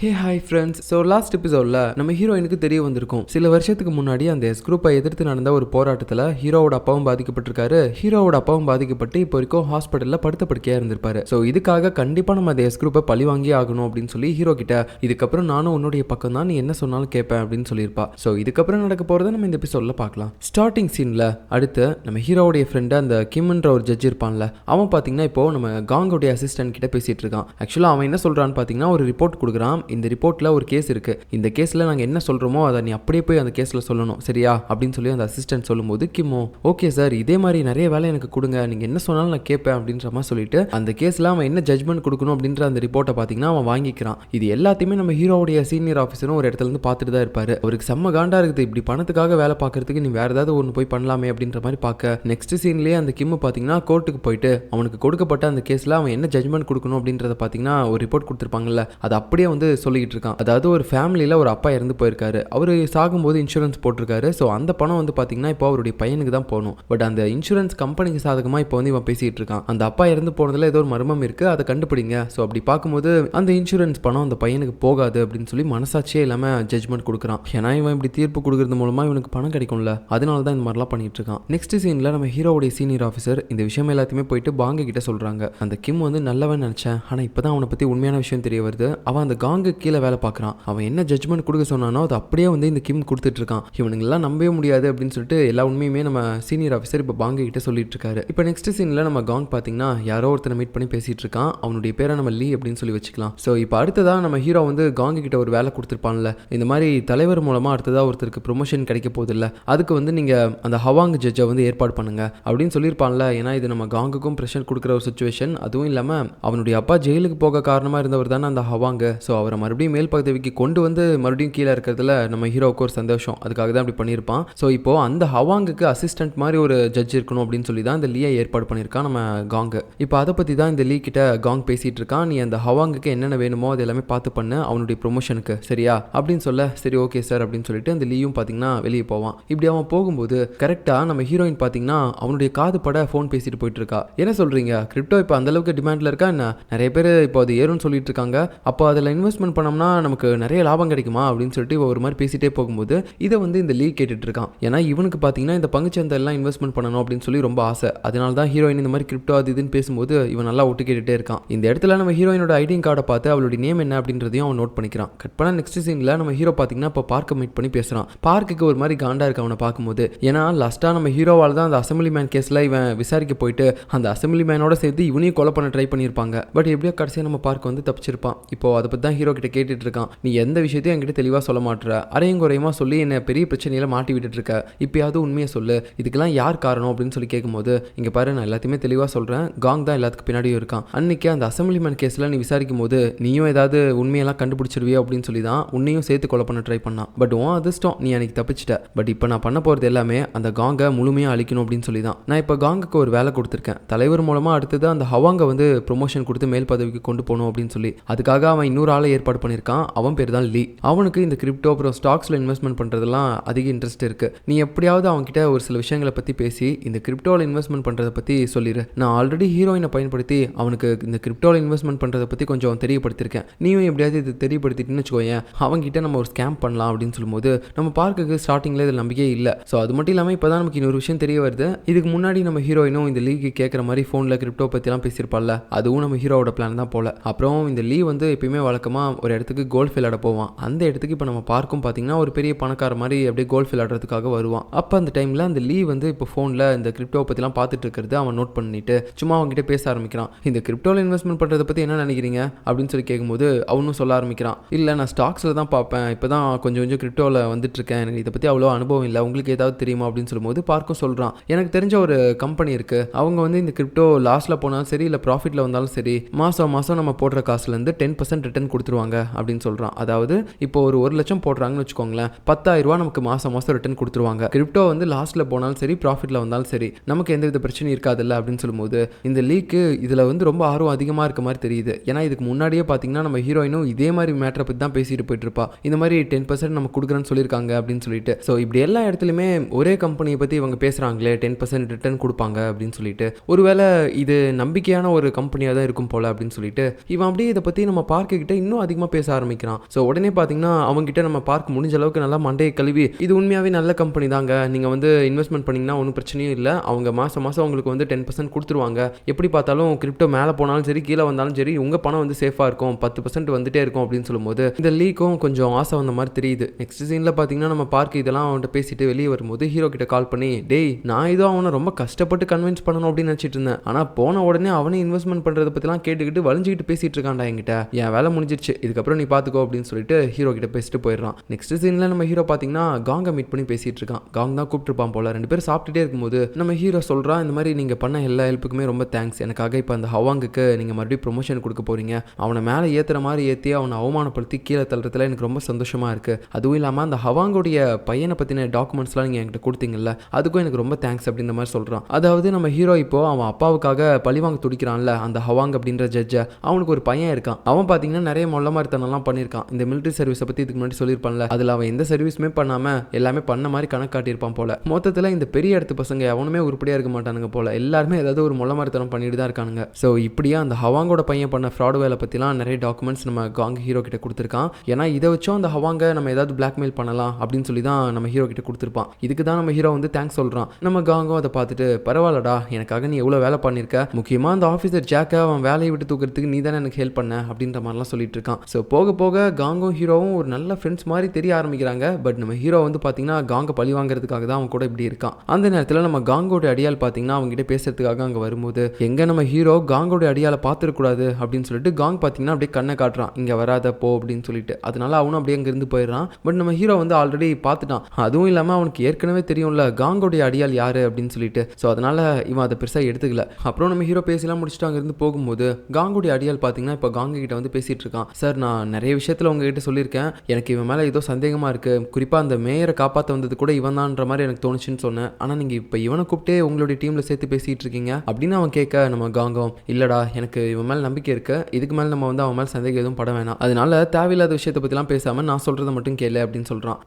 Hey hi friends. So last எபிசோடில் நம்ம ஹீரோயினுக்கு தெரிய வந்திருக்கும், சில வருஷத்துக்கு முன்னாடி அந்த எஸ் குரூப்பை எதிர்த்து நடந்த ஒரு போராட்டத்தில் ஹீரோவோட அப்பாவும் பாதிக்கப்பட்டிருக்காரு. ஹீரோவோட அப்பாவும் பாதிக்கப்பட்டு இப்போ வரைக்கும் ஹாஸ்பிட்டலில் படுத்த படுக்கையாக இருந்திருப்பாரு. ஸோ இதுக்காக கண்டிப்பாக நம்ம அந்த எஸ் குரூப்பை பழி வாங்கி ஆகணும் அப்படின்னு சொல்லி ஹீரோ கிட்ட, இதுக்கப்புறம் நானும் உன்னுடைய பக்கம் தான், நீ என்ன சொன்னாலும் கேட்பேன் அப்படின்னு சொல்லியிருப்பா. ஸோ இதுக்கப்புறம் நடக்க போகிறத நம்ம இந்த எபிசோடில் பார்க்கலாம். ஸ்டார்டிங் சீனில் அடுத்து நம்ம ஹீரோவுடைய ஃப்ரெண்டு அந்த கிம்ன்ற ஒரு ஜட்ஜ் இருப்பான்ல, அவன் பார்த்தீங்கன்னா இப்போ நம்ம காங்கோடைய அசிஸ்டன்ட் கிட்ட பேசிட்டு இருக்கான். ஆக்சுவலாக அவன் என்ன சொல்கிறான்னு பார்த்தீங்கன்னா, ஒரு ரிப்போர்ட் கொடுக்குறான். இந்த ரிப்போர்ட்டில் ஒரு கேஸ் இருக்குது, இந்த கேஸில் நாங்கள் என்ன சொல்கிறோமோ அதை நீ அப்படியே போய் அந்த கேஸில் சொல்லணும், சரியா அப்படின்னு சொல்லி அந்த அசிஸ்டன்ட் சொல்லும்போது கிம்மோ, ஓகே சார், இதே மாதிரி நிறைய வேலை எனக்கு கொடுங்க, நீங்கள் என்ன சொன்னாலும் நான் கேட்பேன் அப்படின்ற மாதிரி சொல்லிட்டு அந்த கேஸில் அவன் என்ன ஜட்மெண்ட் கொடுக்கணும் அப்படின்ற அந்த ரிப்போர்ட்டை பார்த்தீங்கன்னா அவன் வாங்கிக்கிறான். இது எல்லாத்தையுமே நம்ம ஹீரோவுடைய சீனியர் ஆஃபீஸரும் ஒரு இடத்துல இருந்து பார்த்துட்டு தான் இருப்பாரு. அவருக்கு செம்ம காண்டா இருக்குது, இப்படி பணத்துக்காக வேலை பார்க்கறதுக்கு நீ வேற ஏதாவது ஒன்று போய் பண்ணலாமே அப்படின்ற மாதிரி பார்க்க, நெக்ஸ்ட் சீன்லேயே அந்த கிம்மு பார்த்தீங்கன்னா கோர்ட்டுக்கு போயிட்டு அவனுக்கு கொடுக்கப்பட்ட அந்த கேஸில் அவன் என்ன ஜட்மெண்ட் கொடுக்கணும் அப்படின்றத பார்த்தீங்கன்னா ஒரு ரிப்போர்ட் கொடுத்துருப்பாங்கல்ல, அது அப்படியே வந்து சொல்லிக்கிட்டு இருக்கான். அதாவது ஒரு ஃபேமிலியில் ஒரு அப்பா இறந்து போயிருக்காரு, அவர் சாகும்போது இன்சூரன்ஸ் போட்டிருக்காரு. ஸோ அந்த பணம் வந்து பார்த்தீங்கன்னா இப்போ அவருடைய பையனுக்கு தான் போகணும். பட் அந்த இன்சூரன்ஸ் கம்பெனிக்கு சாதகமாக இப்போ வந்து இவன் பேசிகிட்டு இருக்கான். அந்த அப்பா இறந்து போனதில் ஏதோ ஒரு மர்மம் இருக்குது, அதை கண்டுபிடிங்க. ஸோ அப்படி பார்க்கும்போது அந்த இன்சூரன்ஸ் பணம் அந்த பையனுக்கு போகாது அப்படின்னு சொல்லி மனசாட்சியே இல்லாமல் ஜட்மெண்ட் கொடுக்குறான். ஏன்னா இவன் இப்படி தீர்ப்பு கொடுக்கறது மூலமாக இவனுக்கு பணம் கிடைக்கும்ல, அதனால தான் இந்த மாதிரிலாம் பண்ணிட்டு இருக்கான். நெக்ஸ்ட் சீனில் நம்ம ஹீரோவுடைய சீனியர் ஆஃபீஸர் இந்த விஷயம் எல்லாத்தையுமே போயிட்டு பாங்க கிட்ட சொல்கிறாங்க. அந்த கிம் வந்து நல்லவன் நினச்சேன், ஆனால் இப்போ தான் அவனை பற்றி உண்மையான விஷயம் தெரிய வருது. அவன் அந்த காங்கு கீழே வேலை பார்க்குறான், அவன் என்ன ஜட்மெண்ட் கொடுக்க சொன்னானோ அது அப்படியே வந்து இந்த கிம் கொடுத்துட்டு இருக்கான். இவனுங்கெல்லாம் நம்பவே முடியாது அப்படின்னு சொல்லிட்டு எல்லா உண்மையுமே நம்ம சீனியர் ஆஃபீஸர் இப்போ பாங்க கிட்ட சொல்லிட்டு இருக்காரு. இப்போ நெக்ஸ்ட் சீனில் நம்ம காங் பார்த்தீங்கன்னா யாரோ ஒருத்தனை மீட் பண்ணி பேசிட்டு இருக்கான். அவனுடைய பேரை நம்ம லீ அப்படின்னு சொல்லி வச்சுக்கலாம். ஸோ இப்போ அடுத்ததான் நம்ம ஹீரோ வந்து காங்க கிட்ட ஒரு வேலை கொடுத்துருப்பான்ல, இந்த மாதிரி தலைவர் மூலமாக அடுத்ததாக ஒருத்தருக்கு ப்ரொமோஷன் கிடைக்க போகுது இல்லை, அதுக்கு வந்து நீங்கள் அந்த ஹவாங் ஜட்ஜை வந்து ஏற்பாடு பண்ணுங்க அப்படின்னு சொல்லியிருப்பான்ல. ஏன்னா இது நம்ம காங்குக்கும் ப்ரெஷர் கொடுக்குற ஒரு சுச்சுவேஷன். அதுவும் இல்லாமல் அவனுடைய அப்பா ஜெயிலுக்கு போக காரணமாக இருந்தவர் தானே அந்த ஹவாங்கு. ஸோ அவரை மறுபடியும் மேல் பதவிக்கு கொண்டு வந்து மறுபடியும் கீழே இருக்கிறதுல நம்ம ஹீரோவுக்கு ஒரு சந்தோஷம், அதுக்காக தான் அப்படி பண்ணியிருப்பான். ஸோ இப்போ அந்த ஹவாங்குக்கு அசிஸ்டன்ட் மாதிரி ஒரு ஜட்ஜ் இருக்கணும் அப்படின்னு சொல்லி தான் இந்த லீயை ஏற்பாடு பண்ணியிருக்கான் நம்ம காங்கு. இப்போ அதை பற்றி தான் இந்த லீ கிட்ட காங் பேசிகிட்டு இருக்கான். நீ அந்த ஹவாங்குக்கு என்னென்ன வேணுமோ அது எல்லாமே பார்த்து பண்ணு அவனுடைய ப்ரொமோஷனுக்கு, சரியா அப்படின்னு சொல்ல, சரி ஓகே சார் அப்படின்னு சொல்லிட்டு அந்த லீயும் பார்த்தீங்கன்னா வெளியே போவான். இப்படி அவன் போகும்போது கரெக்டாக நம்ம ஹீரோயின் பார்த்தீங்கன்னா அவனுடைய காது பட ஃபோன் பேசிட்டு போயிட்டு இருக்கா. என்ன சொல்கிறீங்க, கிரிப்டோ இப்போ அந்தளவுக்கு டிமாண்டில் இருக்கா என்ன, நிறைய பேர் இப்போ அது ஏறும்னு சொல்லிட்டு இருக்காங்க, அப்போ அதில் இன்வெஸ்ட்மெண்ட் பண்ணோம்னா நமக்கு நிறைய லாபம் கிடைக்குமா அப்படின்னு சொல்லிட்டு ஒரு மாதிரி பேசிட்டே போகும்போது இதை வந்து இந்த லீ கேட்டுட்டு இருக்கான். ஏன்னா இவனுக்கு பார்த்தீங்கன்னா இந்த பங்குச்சந்தையெல்லாம் இன்வெஸ்ட்மெண்ட் பண்ணணும் அப்படின்னு சொல்லி ரொம்ப ஆசை. அதனால தான் ஹீரோயின் இந்த மாதிரி கிரிப்டோ அது இதுன்னு பேசும்போது இவன் நல்லா ஒட்டு கேட்டுட்டே இருக்கான். இந்த இடத்துல நம்ம ஹீரோயினோட ஐடி கார்டை பார்த்து அவளுடைய நேம் என்ன அப்படின்றதையும் அவன் நோட் பண்ணிக்கிறான். கட் பண்ண நெக்ஸ்ட் சீனில் நம்ம ஹீரோ பார்த்தீங்கன்னா இப்போ பார்க்க மீட் பண்ணி பேசுகிறான். பார்க்குக்கு ஒரு மாதிரி காண்டா இருக்கு அவனை பார்க்கும்போது. ஏன்னா லாஸ்ட்டாக நம்ம ஹீரோவால் தான் அந்த அசம்பிளி மேன் கேஸில் இவன் விசாரிக்க போயிட்டு அந்த அசம்பிளி மேனோட சேர்த்து இவனையும் கொலை பண்ண ட்ரை பண்ணியிருப்பாங்க. பட் எப்படியோ கடைசியாக நம்ம பார்க்க வந்து தப்பிச்சிருப்பான். இப்போ அதை பற்றி தான் ஹீரோ கிட்ட கேட்டுட்டு இருக்கான். நீ எந்த விஷயத்தையும் என்கிட்ட தெளிவாக சொல்ல மாட்டுற, அரையும் குறையுமா சொல்லி என்ன பெரிய பிரச்சனையில மாட்டி விட்டுட்டு இருக்க, இப்பயாவது உண்மையை சொல்லு, இதுக்கெல்லாம் யார் காரணம் அப்படின்னு சொல்லி கேட்கும்போது, இங்கே பாரு நான் எல்லாத்தையுமே தெளிவாக சொல்கிறேன், காங் தான் எல்லாத்துக்கு பின்னாடியும் இருக்கான். அன்னைக்கு அந்த அசம்பிளிமேன் கேஸில் நீ விசாரிக்கும் போது நீயும் ஏதாவது உண்மையெல்லாம் கண்டுபிடிச்சிருவியோ அப்படின்னு சொல்லி தான் உன்னையும் சேர்த்து கொலை பண்ண ட்ரை பண்ணான். பட் உன் அதிர்ஷ்டம், நீ அன்னைக்கு தப்பிச்சிட்ட. பட் இப்போ நான் பண்ண போகிறது எல்லாமே அந்த காங்கை முழுமையாக அழிக்கணும் அப்படின்னு சொல்லி தான். நான் இப்போ காங்குக்கு ஒரு வேலை கொடுத்துருக்கேன், தலைவர் மூலமாக அடுத்தது அந்த ஹவாங்கை வந்து ப்ரொமோஷன் கொடுத்து மேல் பதவிக்கு கொண்டு போகணும் அப்படின்னு சொல்லி. அதுக்காக அவன் இன்னொரு ஆளை ஏற்பாடு பண்ணியிருக்கான். அவன் பேர் தான் லீ. அவனுக்கு இந்த கிரிப்டோ அப்புறம் ஸ்டாக்ஸில் இன்வெஸ்ட்மெண்ட் பண்ணுறதுலாம் அதிக இன்ட்ரெஸ்ட் இருக்குது. நீ எப்படியாவது அவன்கிட்ட ஒரு சில விஷயங்களை பற்றி பேசி இந்த கிரிப்டோவில் இன்வெஸ்ட்மெண்ட் பண்ணுறதை பற்றி சொல்லிடு. நான் ஆல்ரெடி ஹீரோயினை பயன்படுத்தி அவனுக்கு இந்த கிரிப்டோவில் இன்வெஸ்ட்மெண்ட் பண்ணுறதை பற்றி கொஞ்சம் தெரியப்படுத்திருக்கேன். நீயும் எப்படியாவது இது தெரியப்படுத்திட்டுன்னு வச்சுக்கோயேன், அவங்ககிட்ட நம்ம ஒரு ஸ்கேம் பண்ணலாம் அப்படின்னு சொல்லும்போது நம்ம பார்க்குக்கு ஸ்டார்டிங்கில் இதில் நம்பிக்கையே இல்லை. ஸோ அது மட்டும் இல்லாமல் இப்போ தான் நமக்கு இன்னொரு விஷயம் தெரிய வருது. இதுக்கு முன்னாடி நம்ம ஹீரோயினும் இந்த லீக்கு கேட்குற மாதிரி ஃபோனில் கிரிப்டோ பற்றிலாம் பேசியிருப்பாள்ல, அதுவும் நம்ம ஹீரோவோட பிளான் தான் போல. அப்புறம் இந்த லீ வந்து எப்பயுமே வழக்கமாக ஒரு இடத்துக்கு கோல்ஃப் விளையாட போவான். அந்த இடத்துக்கு இப்போ நம்ம பார்க்கும் பார்த்தீங்கன்னா ஒரு பெரிய பணக்கார மாதிரி அப்படியே கோல்ஃப் விளையாடுறதுக்காக வருவான். அப்போ அந்த டைமில் அந்த லீ வந்து இப்போ ஃபோனில் இந்த கிரிப்டோ பற்றிலாம் பார்த்துட்டு இருக்கிறது அவன் நோட் பண்ணிட்டு சும்மா அவங்ககிட்ட பேச ஆரம்பிக்கிறான். இந்த கிரிப்டோவில் இன்வெஸ்ட்மெண்ட் பண்ணுறதை பற்றி என்ன நினைக்கிறீங்க அப்படின்னு சொல்லி கேட்கும்போது அவனும் சொல்ல ஆரம்பிக்கிறான், இல்லை நான் ஸ்டாக்ஸில் தான் பார்ப்பேன், இப்போ தான் கொஞ்சம் கிரிப்டோவில் வந்துட்டு இருக்கேன், எனக்கு இதை பற்றி அவ்வளோ அனுபவம் இல்லை, உங்களுக்கு ஏதாவது தெரியுமா அப்படின்னு சொல்லும்போது பார்க்கும் சொல்கிறான், எனக்கு தெரிஞ்ச ஒரு கம்பெனி இருக்குது, அவங்க வந்து இந்த கிரிப்டோ லாஸில் போனாலும் சரி இல்லை ப்ராஃபிட்டில் வந்தாலும் சரி மாதம் நம்ம போடுற காசுலேருந்து 10% ரிட்டர்ன் கொடுத்துருவாங்க அப்படின்னு சொல்கிறான். அதாவது இப்போ ஒரு 1 லட்சம் போடுறாங்கன்னு வச்சுக்கோங்களேன், 10,000 ரூபா நமக்கு மாதம் ரிட்டர்ன் கொடுத்துருவாங்க. கிரிப்டோ வந்து லாஸ்ட்டில் போனாலும் சரி ப்ராஃபிட்டில் வந்தாலும் சரி நமக்கு எந்தவித பிரச்சனையும் இருக்காதுல்ல அப்படின்னு சொல்லும்போது இந்த லீக்கு இதில் வந்து ரொம்ப ஆர்வம் அதிகமாக இருக்க மாதிரி தெரியுது. ஏன்னா இதுக்கு முன்னாடியே பார்த்தீங்கன்னா நம்ம ஹீரோயினும் இதே மாதிரி மேட்டரை பற்றி தான் பேசிட்டு போயிட்டு இருப்பா. இந்த மாதிரி 10% நம்ம கொடுக்குறேன்னு சொல்லியிருக்காங்க அப்படின்னு சொல்லிட்டு. ஸோ இப்படி எல்லா இடத்துலையுமே ஒரே கம்பெனியை பற்றி இவங்க பேசுகிறாங்களே 10% ரிட்டர்ன் கொடுப்பாங்க அப்படின்னு சொல்லிட்டு, ஒருவேளை இது நம்பிக்கையான ஒரு கம்பெனியாக தான் இருக்கும் போல அப்படின்னு சொல்லிட்டு இவன் அப்படியே இதை பற்றி நம்ம பார்க்கிட்ட இன்னும் அதிகமாக பேச ஆரம்பிக்கிறான். ஸோ உடனே பார்த்தீங்கன்னா அவங்ககிட்ட நம்ம பார்க்க முடிஞ்ச அளவுக்கு நல்லா மண்டையை கழுவி இது உண்மையாகவே நல்ல கம்பெனி தாங்க, நீங்கள் வந்து இன்வெஸ்ட்மெண்ட் பண்ணிங்கன்னா ஒன்றும் பிரச்சனையும் இல்லை, அவங்க மாதம் மாதம் உங்களுக்கு வந்து 10% கொடுத்துருவாங்க, எப்படி பார்த்தாலும் கிரிப்டோ மேலே போனாலும் சரி கீழே வந்தாலும் சரி உங்கள் பணம் வந்து சேஃபாக இருக்கும், 10% வந்துட்டே இருக்கும் அப்படின்னு சொல்லும்போது இந்த லீக்கும் கொஞ்சம் ஆசை வந்த மாதிரி தெரியுது. நெக்ஸ்ட் சீனில் பார்த்தீங்கன்னா நம்ம பார்க்க இதெல்லாம் அவன்கிட்ட பேசிட்டு வெளியே வரும்போது ஹீரோ கிட்ட கால் பண்ணி, டேய் நான் ஏதோ அவனை ரொம்ப கஷ்டப்பட்டு கன்வின்ஸ் பண்ணணும் அப்படின்னு நினச்சிட்டு இருந்தேன், ஆனால் போன உடனே அவனே இன்வெஸ்ட்மெண்ட் பண்ணுறத பற்றிலாம் கேட்டுக்கிட்டு வலிஞ்சிக்கிட்டு பேசிட்டு இருக்கான்டா என்கிட்ட, என் வேலை முடிஞ்சிருச்சு, இதுக்கப்புறம் நீ பார்த்துக்கோ அப்படின்னு சொல்லிட்டு ஹீரோ கிட்ட பேசிட்டு போயிடுறான். நெக்ஸ்ட் சீனில் நம்ம ஹீரோ பார்த்தீங்கன்னா காங்கை மீட் பண்ணி பேசிட்டு இருக்கான். காங் தான் கூப்பிட்டுருப்பான் போல. ரெண்டு பேரும் சாப்பிட்டுட்டே இருக்கும்போது நம்ம ஹீரோ சொல்கிறான், இந்த மாதிரி நீங்கள் பண்ண எல்லா ஹெல்ப்புக்குமே ரொம்ப தேங்க்ஸ், எனக்காக இப்போ அந்த ஹவாங்குக்கு நீங்கள் மறுபடியும் ப்ரொமோஷன் கொடுக்க போகிறீங்க, அவனை மேலே ஏற்றுற மாதிரி ஏற்றி அவனை அவமானப்படுத்தி கீழே தள்ளுறதுல எனக்கு ரொம்ப சந்தோஷமாக இருக்குது, அதுவும் இல்லாமல் அந்த ஹவாங்குடைய பையனை பற்றின டாக்குமெண்ட்ஸ்லாம் நீங்கள் என்கிட்ட கொடுத்தீங்கல்ல அதுக்கும் எனக்கு ரொம்ப தேங்க்ஸ் அப்படின்ற மாதிரி சொல்கிறான். அதாவது நம்ம ஹீரோ இப்போ அவன் அப்பாவுக்காக பழிவாங்க துடிக்கிறான்ல அந்த ஹவாங் அப்படின்ற ஜட்ஜை, அவனுக்கு ஒரு பையன் இருக்கான். அவன் பார்த்தீங்கன்னா நிறைய மொல்ல மாதிரித்தனம்லாம் பண்ணியிருக்கான். இந்த மிலிட்டரி சர்வீஸை பற்றி இதுக்கு முன்னாடி சொல்லியிருப்பான்ல, அதில் அவன் எந்த சர்வீஸுமே பண்ணாமல் எல்லாமே பண்ண மாதிரி கணக்கு காட்டியிருப்பான் போல. மொத்தத்தில் இந்த பெரிய இடத்து பசங்க எவனுமே உருப்படியாக இருக்க மாட்டானுங்க போல, எல்லாருமே ஏதாவது ஒரு மொல்ல மாதிரித்தனம் பண்ணிட்டு தான் இருக்கானுங்க. ஸோ இப்படியா அந்த ஹவாங்கோட பையன் பண்ண ஃப்ராட் வேலை பற்றிலாம் நிறைய டாக்குமெண்ட்ஸ் நம்ம காங் ஹீரோ கிட்ட கொடுத்துருக்கான். ஏன்னா இதை வச்சும் அந்த ஹவாங்க நம்ம ஏதாவது பிளாக்மெயில் பண்ணலாம் அப்படின்னு சொல்லி தான் நம்ம ஹீரோ கிட்ட கொடுத்துருப்பான். இதுக்கு தான் நம்ம ஹீரோ வந்து தேங்க்ஸ் சொல்கிறான். நம்ம காங்கும் அதை பார்த்துட்டு, பரவாயில்லடா எனக்காக நீ எவ்வளோ வேலை பண்ணியிருக்க, முக்கியமாக அந்த ஆஃபீஸர் ஜாக்கை அவன் வேலையை விட்டு தூக்கிறதுக்கு நீ தானே எனக்கு ஹெல்ப் பண்ண அப்படின்ற மாதிரிலாம் சொல்லிட்டு இருக்கான். ஸோ போக போக காங்கும் ஹீரோவும் ஒரு நல்ல ஃப்ரெண்ட்ஸ் மாதிரி தெரிய ஆரம்பிக்கிறாங்க. பட் நம்ம ஹீரோ வந்து பார்த்தீங்கன்னா காங்கை பழி வாங்குறதுக்காக தான் அவன் கூட இப்படி இருக்கான். அந்த நேரத்தில் நம்ம காங்கோட அடியால் பார்த்தீங்கன்னா அவங்க கிட்ட பேசுறதுக்காக அங்கே வரும்போது எங்கே நம்ம ஹீரோ காங்கோட அடியாலை பார்த்துருக்கூடாது அப்படின்னு சொல்லிட்டு காங் பார்த்தீங்கன்னா அப்படியே கண்ணை காட்டுறான், இங்கே வராத போ அப்படின்னு சொல்லிட்டு. அதனால அவனும் அப்படியே அங்கேருந்து போயிடுறான். பட் நம்ம ஹீரோ வந்து ஆல்ரெடி பார்த்துட்டான். அதுவும் இல்லாமல் அவனுக்கு ஏற்கனவே தெரியும்ல காங்கோடைய அடியால் யாரு அப்படின்னு சொல்லிட்டு. ஸோ அதனால இவன் அதை பெருசாக எடுத்துக்கல. அப்புறம் நம்ம ஹீரோ பேசலாம் முடிச்சுட்டு அங்கேருந்து போகும்போது காங்கோடைய அடியால் பார்த்தீங்கன்னா இப்போ காங்க கிட்ட வந்து பேசிட்டு இருக்கான். சார் நான் நிறைய விஷயத்தில் உங்ககிட்ட சொல்லியிருக்கேன், எனக்கு இவன் மேலே ஏதோ சந்தேகமாக இருக்குது, குறிப்பாக அந்த மேயரை காப்பாற்ற வந்தது கூட இவன் தான்ற மாதிரி எனக்கு தோணுச்சுன்னு சொன்னேன், ஆனால் நீங்கள் இப்போ இவனை கூப்பிட்டே உங்களுடைய டீமில் சேர்த்து பேசிகிட்டு இருக்கீங்க அப்படின்னு அவன் கேட்க நம்ம காங்கம், இல்லைடா எனக்கு இவன் மேலே நம்பிக்கை இருக்கு, இதுக்கு மேலே நம்ம வந்து அவன் மேலே சந்தேகம் எதுவும் பட வேணாம், அதனால தேவையில்லாத விஷயத்தை பற்றிலாம் பேசாமல் நான் சொல்கிறத மட்டும் கேளு அப்படின்னு சொல்கிறான்.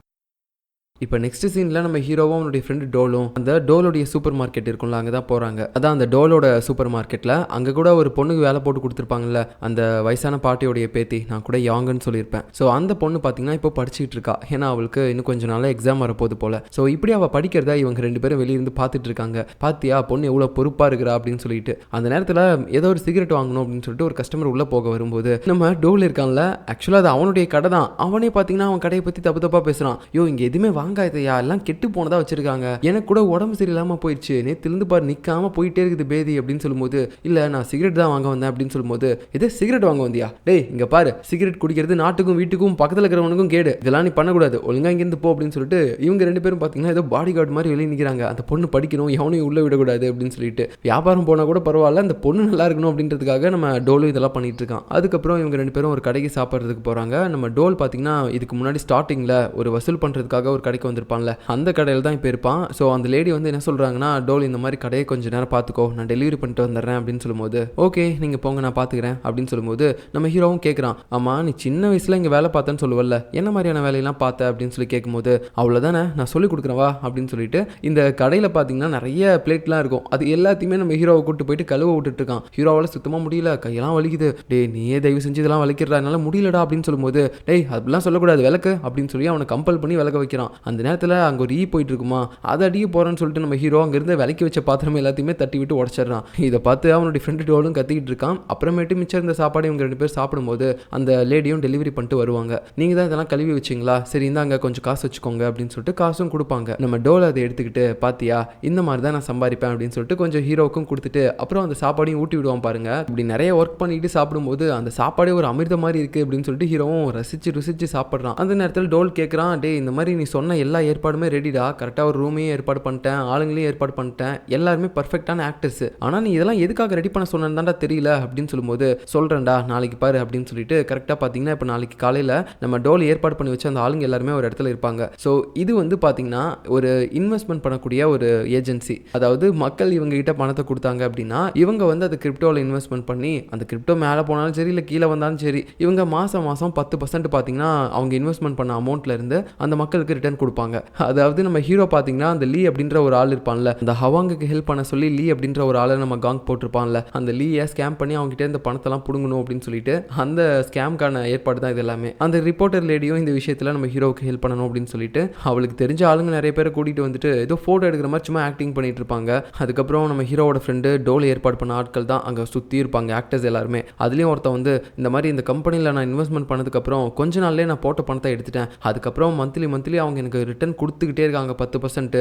இப்போ நெக்ஸ்ட் சீனில் நம்ம ஹீரோவும் அவனுடைய ஃப்ரெண்டு டோலும் அந்த டோலோடைய சூப்பர் மார்க்கெட் இருக்கும்ல அங்கே தான் போகிறாங்க. அதான் அந்த டோலோட சூப்பர் மார்க்கெட்டில் அங்கே கூட ஒரு பொண்ணுக்கு வேலை போட்டு கொடுத்துருப்பாங்கல்ல, அந்த வயசான பாட்டியோடைய பேத்தி, நான் கூட யாங்கன்னு சொல்லியிருப்பேன். ஸோ அந்த பொண்ணு பார்த்தீங்கன்னா இப்போ படிச்சுட்டு இருக்கா. ஏன்னா அவளுக்கு இன்னும் கொஞ்சம் நாள் எக்ஸாம் வரப்போகுது போல். ஸோ இப்படி அவள் படிக்கிறதா இவங்க ரெண்டு பேரும் வெளியிருந்து பார்த்துட்டு இருக்காங்க. பாத்தியா பொண்ணு எவ்வளோ பொறுப்பாக இருக்கிறா அப்படின்னு சொல்லிட்டு. அந்த நேரத்தில் ஏதோ ஒரு சிகரெட் வாங்கணும் அப்படின்னு சொல்லிட்டு ஒரு கஸ்டமர் உள்ளே போக வரும்போது நம்ம டோல் இருக்கான்ல, ஆக்சுவலாக அது அவனுடைய கடை தான். அவனே பார்த்தீங்கன்னா அவன் கடையை பற்றி தப்பு தப்பாக பேசுகிறான். யோ இங்கே எதுவுமே வாங்காதையா, எல்லாம் கெட்டு போனதா வச்சிருக்காங்க, எனக்கு கூட உடம்பு சரியில்லாமல் போயிடுச்சு, நேற்றுலேருந்து பாரு நிற்காம போயிட்டே இருக்குது பேதி அப்படின்னு சொல்லும்போது, இல்லை நான் சிகரெட் தான் வாங்க வந்தேன் அப்படின்னு சொல்லும்போது, இதே சிகரெட் வாங்க வந்தியா, டேய் இங்கே பாரு சிகரெட் குடிக்கிறது நாட்டுக்கும் வீட்டுக்கும் பக்கத்தில் இருக்கிறவனுக்கும் கேடு, இதெல்லாம் நீ பண்ணக்கூடாது, ஒழுங்கா இங்கேருந்து போ அப்படின்னு சொல்லிட்டு இவங்க ரெண்டு பேரும் பார்த்தீங்கன்னா ஏதோ பாடி கார்டு மாதிரி வெளியே நிற்கிறாங்க. அந்த பொண்ணு படிக்கணும், எவனையும் உள்ளே விடக்கூடாது அப்படின்னு சொல்லிட்டு. வியாபாரம் போனால் கூட பரவாயில்ல, அந்த பொண்ணு நல்லா இருக்கணும் அப்படின்றதுக்காக நம்ம டோலும் இதெல்லாம் பண்ணிட்டு இருக்கான். அதுக்கப்புறம் இவங்க ரெண்டு பேரும் ஒரு கடைக்கு சாப்பிட்றதுக்கு போகிறாங்க. நம்ம டோல் பார்த்தீங்கன்னா இதுக்கு முன்னாடி ஸ்டார்டிங்கில் ஒரு வசூல் பண்ணுறதுக்காக ஒரு கடைக்கு வந்திருப்பான்ல, அந்த கடையில் தான் இப்போ இருப்பான். ஸோ அந்த லேடி வந்து என்ன சொல்கிறாங்கன்னா, டோல் இந்த மாதிரி கடையை கொஞ்சம் நேரம் பார்த்துக்கோ, நான் டெலிவரி பண்ணிட்டு வந்துடுறேன் அப்படின்னு சொல்லும்போது, ஓகே நீங்கள் போங்க நான் பார்த்துக்கிறேன் அப்படின்னு சொல்லும்போது நம்ம ஹீரோவும் கேட்குறான், ஆமாம் நீ சின்ன வயசில் இங்கே வேலை பார்த்தேன்னு சொல்லுவல்ல, என்ன மாதிரியான வேலையெல்லாம் பார்த்த அப்படின்னு சொல்லி கேட்கும்போது, அவ்வளோதானே நான் சொல்லிக் கொடுக்குறேன் வா அப்படின்னு சொல்லிட்டு இந்த கடையில் பார்த்தீங்கன்னா நிறைய பிளேட்லாம் இருக்கும். அது எல்லாத்தையுமே நம்ம ஹீரோவை கூட்டு போயிட்டு கழுவ விட்டுட்டு இருக்கான். ஹீரோவால் சுத்தமாக முடியல, கையெல்லாம் வலிக்குது, டே நீயே தயவு செஞ்சு இதெல்லாம் வலிக்கிறா, என்னால் முடியலடா அப்படின்னு சொல்லும்போது, டேய் அப்படிலாம் சொல்லக்கூடாது விளக்கு அப்படின்னு சொல்லி அவனை கம்பல் பண்ணி விளக்க வைக்கிறான். அந்த நேரத்தில் அங்கே ஒரு போயிட்டு இருக்குமா, அதை அடிக்க போறேன்னு சொல்லிட்டு நம்ம ஹீரோ அங்கிருந்து விலைக்கு வச்ச பாத்திரம் எல்லாத்தையுமே தட்டி விட்டு உடச்சிடறான். இதை பார்த்து அவனுடைய ஃப்ரெண்டு டோலும் கத்திக்கிட்டு இருக்கான். அப்புறமேட்டு மிச்சம் இந்த சாப்பாடு இவங்க ரெண்டு பேர் சாப்பிடும்போது அந்த லேடியும் டெலிவரி பண்ணிட்டு வருவாங்க. நீங்க தான் இதெல்லாம் கழுவி வச்சிங்களா, சரி இந்தாங்க கொஞ்சம் காசு வச்சுக்கோங்க அப்படின்னு சொல்லிட்டு காசும் கொடுப்பாங்க. நம்ம டோல் அதை எடுத்துக்கிட்டு, பாத்தியா இந்த மாதிரி தான் நான் சம்பாதிப்பேன் அப்படின்னு சொல்லிட்டு கொஞ்சம் ஹீரோவுக்கும் கொடுத்துட்டு அப்புறம் அந்த சாப்பாடையும் ஊட்டி விடுவான் பாருங்க. இப்படி நிறைய ஒர்க் பண்ணிட்டு சாப்பிடும்போது அந்த சாப்பாடே ஒரு அமிர்த மாதிரி இருக்கு அப்படின்னு சொல்லிட்டு ஹீரோவும் ருசிச்சு சாப்பிட்றான். அந்த நேரத்தில் டோல் கேட்குறான், டே இந்த மாதிரி நீ சொன்ன எல்லா ஏற்பாடுமே ரெடிடா, கரெக்டாக ஒரு ரூமையும் ஏற்பாடு பண்ணிட்டேன், ஆளுங்களையும் ஏற்பாடு பண்ணிட்டேன், எல்லாருமே பர்ஃபெக்டான ஆக்டர்ஸ், ஆனால் நீ இதெல்லாம் எதுக்காக ரெடி பண்ண சொன்னதாண்டா தெரியல அப்படின்னு சொல்லும்போது, சொல்கிறேன்டா நாளைக்கு பாரு அப்படின்னு சொல்லிட்டு கரெக்டாக பார்த்தீங்கன்னா இப்போ நாளைக்கு காலையில் நம்ம டோல் ஏற்பாடு பண்ணி வச்சு அந்த ஆளுங்க எல்லாருமே ஒரு இடத்துல இருப்பாங்க. ஸோ இது வந்து பார்த்தீங்கன்னா ஒரு இன்வெஸ்ட்மெண்ட் பண்ணக்கூடிய ஒரு ஏஜென்சி. அதாவது மக்கள் இவங்க கிட்ட பணத்தை கொடுத்தாங்க அப்படின்னா இவங்க வந்து அது கிரிப்டோவில் இன்வெஸ்ட்மெண்ட் பண்ணி அந்த கிரிப்டோ மேலே போனாலும் சரி இல்லை கீழே வந்தாலும் சரி இவங்க மாதம் 10% பார்த்தீங்கன்னா அவங்க இன்வெஸ்ட்மெண்ட் பண்ண அமௌண்ட்ல இருந்து அந்த மக்களுக்கு ரிட்டர்ன் கொடுப்பாங்க. அதாவது நம்ம ஹீரோ பார்த்தீங்கன்னா அந்த லீ அப்படின்ற ஒரு ஆள் இருப்பான்ல, அந்த ஹவாங்குக்கு ஹெல்ப் பண்ண சொல்லி லீ அப்படின்ற ஒரு ஆளை நம்ம காங் போட்டிருப்பான்ல, அந்த லீயை ஸ்கேம் பண்ணி அவங்ககிட்ட இந்த பணத்தெல்லாம் புடுங்கணும் அப்படின்னு சொல்லிட்டு அந்த ஸ்கேம்கான ஏற்பாடு தான் இது எல்லாமே. அந்த ரிப்போர்ட்டர் லேடியும் இந்த விஷயத்தில் நம்ம ஹீரோவுக்கு ஹெல்ப் பண்ணணும் அப்படின்னு சொல்லிட்டு அவளுக்கு தெரிஞ்ச ஆளுங்க நிறைய பேரை கூட்டிட்டு வந்துட்டு ஏதோ ஃபோட்டோ எடுக்கிற மாதிரி சும்மா ஆக்டிங் பண்ணிட்டு இருப்பாங்க. அதுக்கப்புறம் நம்ம ஹீரோவோட ஃப்ரெண்டு டோல் ஏற்பாடு பண்ண ஆட்கள் தான் அங்கே சுற்றி இருப்பாங்க, ஆக்டர்ஸ் எல்லாருமே. அதுலேயும் ஒருத்தன் வந்து இந்த மாதிரி இந்த கம்பெனியில் நான் இன்வெஸ்ட்மெண்ட் பண்ணதுக்கப்புறம் கொஞ்ச நாள்லேயே நான் போட்ட பணத்தை எடுத்துட்டேன், அதுக்கப்புறம் மந்த்லி அவங்க எனக்கு ரிட்டர்ன் கொடுத்துக்கிட்டே இருக்காங்க 10%,